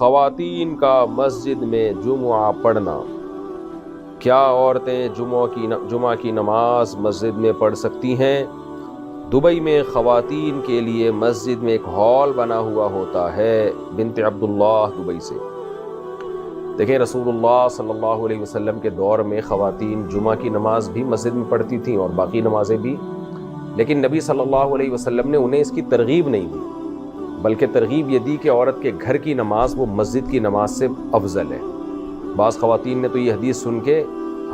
خواتین کا مسجد میں جمعہ پڑھنا، کیا عورتیں جمعہ کی نماز مسجد میں پڑھ سکتی ہیں؟ دبئی میں خواتین کے لیے مسجد میں ایک ہال بنا ہوا ہوتا ہے۔ بنت عبداللہ دبئی سے۔ دیکھیں، رسول اللہ صلی اللہ علیہ وسلم کے دور میں خواتین جمعہ کی نماز بھی مسجد میں پڑھتی تھیں اور باقی نمازیں بھی، لیکن نبی صلی اللہ علیہ وسلم نے انہیں اس کی ترغیب نہیں دی، بلکہ ترغیب یہ دی کہ عورت کے گھر کی نماز وہ مسجد کی نماز سے افضل ہے۔ بعض خواتین نے تو یہ حدیث سن کے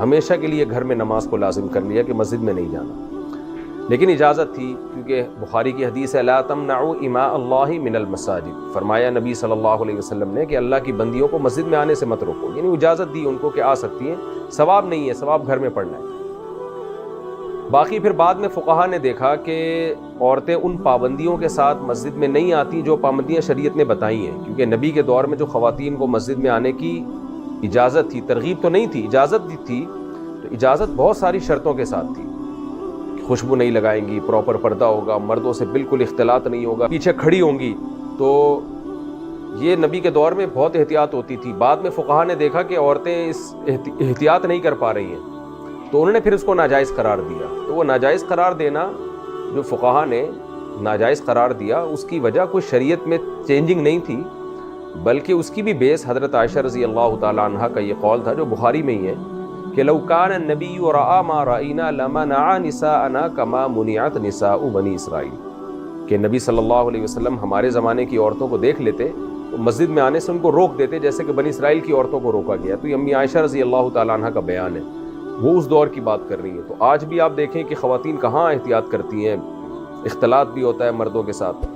ہمیشہ کے لیے گھر میں نماز کو لازم کر لیا کہ مسجد میں نہیں جانا، لیکن اجازت تھی، کیونکہ بخاری کی حدیث ہے لا تمنعوا اماء اللہ من المساجد، فرمایا نبی صلی اللہ علیہ وسلم نے کہ اللہ کی بندیوں کو مسجد میں آنے سے مت روکو، یعنی اجازت دی ان کو کہ آ سکتی ہیں، ثواب نہیں ہے، ثواب گھر میں پڑھنا ہے۔ باقی پھر بعد میں فقہا نے دیکھا کہ عورتیں ان پابندیوں کے ساتھ مسجد میں نہیں آتی جو پابندیاں شریعت نے بتائی ہیں، کیونکہ نبی کے دور میں جو خواتین کو مسجد میں آنے کی اجازت تھی، ترغیب تو نہیں تھی، اجازت دی تھی، تو اجازت بہت ساری شرطوں کے ساتھ تھی۔ خوشبو نہیں لگائیں گی، پراپر پردہ ہوگا، مردوں سے بالکل اختلاط نہیں ہوگا، پیچھے کھڑی ہوں گی، تو یہ نبی کے دور میں بہت احتیاط ہوتی تھی۔ بعد میں فقہا نے دیکھا کہ عورتیں اس احتیاط نہیں کر پا رہی ہیں، تو انہوں نے پھر اس کو ناجائز قرار دیا۔ تو وہ ناجائز قرار دینا جو فقہا نے ناجائز قرار دیا، اس کی وجہ کوئی شریعت میں چینجنگ نہیں تھی، بلکہ اس کی بھی بیس حضرت عائشہ رضی اللہ تعالی عنہ کا یہ قول تھا جو بخاری میں ہی ہے کہ لو کان النبی رأى ما رأينا لمنع نساءنا كما منعت نساء بنی اسرائیل، کہ نبی صلی اللہ علیہ وسلم ہمارے زمانے کی عورتوں کو دیکھ لیتے تو مسجد میں آنے سے ان کو روک دیتے، جیسے کہ بنی اسرائیل کی عورتوں کو روکا گیا۔ تو یہ امی عائشہ رضی اللہ تعالی عنہ کا بیان ہے، وہ اس دور کی بات کر رہی ہیں۔ تو آج بھی آپ دیکھیں کہ خواتین کہاں احتیاط کرتی ہیں، اختلاط بھی ہوتا ہے مردوں کے ساتھ۔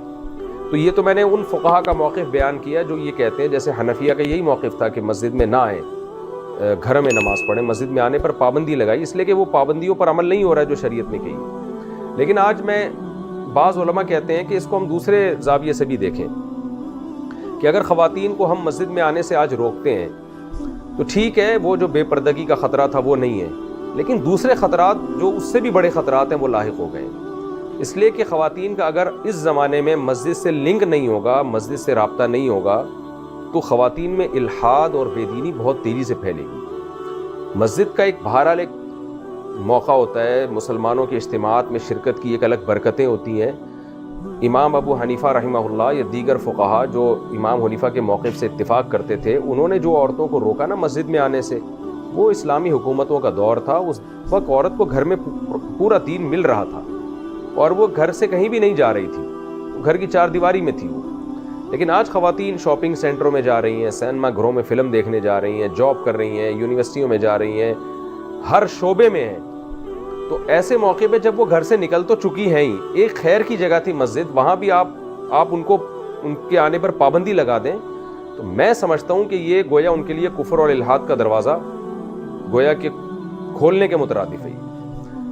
تو یہ تو میں نے ان فقہا کا موقف بیان کیا جو یہ کہتے ہیں، جیسے حنفیہ کا یہی موقف تھا کہ مسجد میں نہ آئیں، گھر میں نماز پڑھیں، مسجد میں آنے پر پابندی لگائی، اس لیے کہ وہ پابندیوں پر عمل نہیں ہو رہا ہے جو شریعت نے کہی۔ لیکن آج میں بعض علماء کہتے ہیں کہ اس کو ہم دوسرے زاویے سے بھی دیکھیں کہ اگر خواتین کو ہم مسجد میں آنے سے آج روکتے ہیں تو ٹھیک ہے، وہ جو بے پردگی کا خطرہ تھا وہ نہیں ہے، لیکن دوسرے خطرات جو اس سے بھی بڑے خطرات ہیں وہ لاحق ہو گئے ہیں۔ اس لیے کہ خواتین کا اگر اس زمانے میں مسجد سے لنک نہیں ہوگا، مسجد سے رابطہ نہیں ہوگا، تو خواتین میں الحاد اور بے دینی بہت تیزی سے پھیلے گی۔ مسجد کا ایک بہرحال ایک موقع ہوتا ہے، مسلمانوں کے اجتماعات میں شرکت کی ایک الگ برکتیں ہوتی ہیں۔ امام ابو حنیفہ رحمہ اللہ یا دیگر فقہا جو امام حنیفہ کے موقف سے اتفاق کرتے تھے، انہوں نے جو عورتوں کو روکا نا مسجد میں آنے سے، وہ اسلامی حکومتوں کا دور تھا۔ اس وقت عورت کو گھر میں پورا دین مل رہا تھا اور وہ گھر سے کہیں بھی نہیں جا رہی تھی، گھر کی چار دیواری میں تھی وہ۔ لیکن آج خواتین شاپنگ سینٹروں میں جا رہی ہیں، سینما گھروں میں فلم دیکھنے جا رہی ہیں، جاب کر رہی ہیں، یونیورسٹیوں میں جا رہی ہیں، ہر شعبے میں ہیں۔ تو ایسے موقع پہ جب وہ گھر سے نکل تو چکی ہیں ہی، ایک خیر کی جگہ تھی مسجد، وہاں بھی آپ ان کے آنے پر پابندی لگا دیں، تو میں سمجھتا ہوں کہ یہ گویا ان کے لیے کفر اور الحاد کا دروازہ گویا کہ کھولنے کے مترادف ہے۔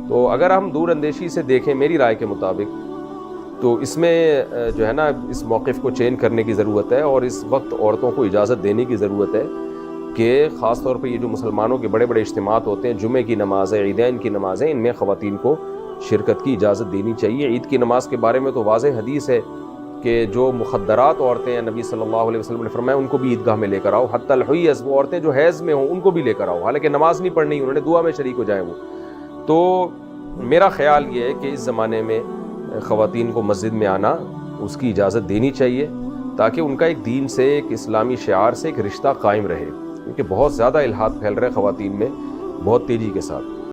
تو اگر ہم دور اندیشی سے دیکھیں میری رائے کے مطابق، تو اس میں جو ہے نا اس موقف کو چینج کرنے کی ضرورت ہے، اور اس وقت عورتوں کو اجازت دینے کی ضرورت ہے کہ خاص طور پہ یہ جو مسلمانوں کے بڑے بڑے اجتماعات ہوتے ہیں، جمعے کی نمازیں، عیدین کی نمازیں، ان میں خواتین کو شرکت کی اجازت دینی چاہیے۔ عید کی نماز کے بارے میں تو واضح حدیث ہے کہ جو مخدرات عورتیں ہیں، نبی صلی اللہ علیہ وسلم نے فرمایا ان کو بھی عیدگاہ میں لے کر آؤ، حتی الحیض، وہ عورتیں جو حیض میں ہوں ان کو بھی لے کر آؤ، حالانکہ نماز نہیں پڑھنی، انہوں نے دعا میں شریک ہو جائیں وہ۔ تو میرا خیال یہ ہے کہ اس زمانے میں خواتین کو مسجد میں آنا، اس کی اجازت دینی چاہیے، تاکہ ان کا ایک دین سے، ایک اسلامی شعار سے ایک رشتہ قائم رہے، کیونکہ بہت زیادہ الحاد پھیل رہا ہے خواتین میں بہت تیزی کے ساتھ۔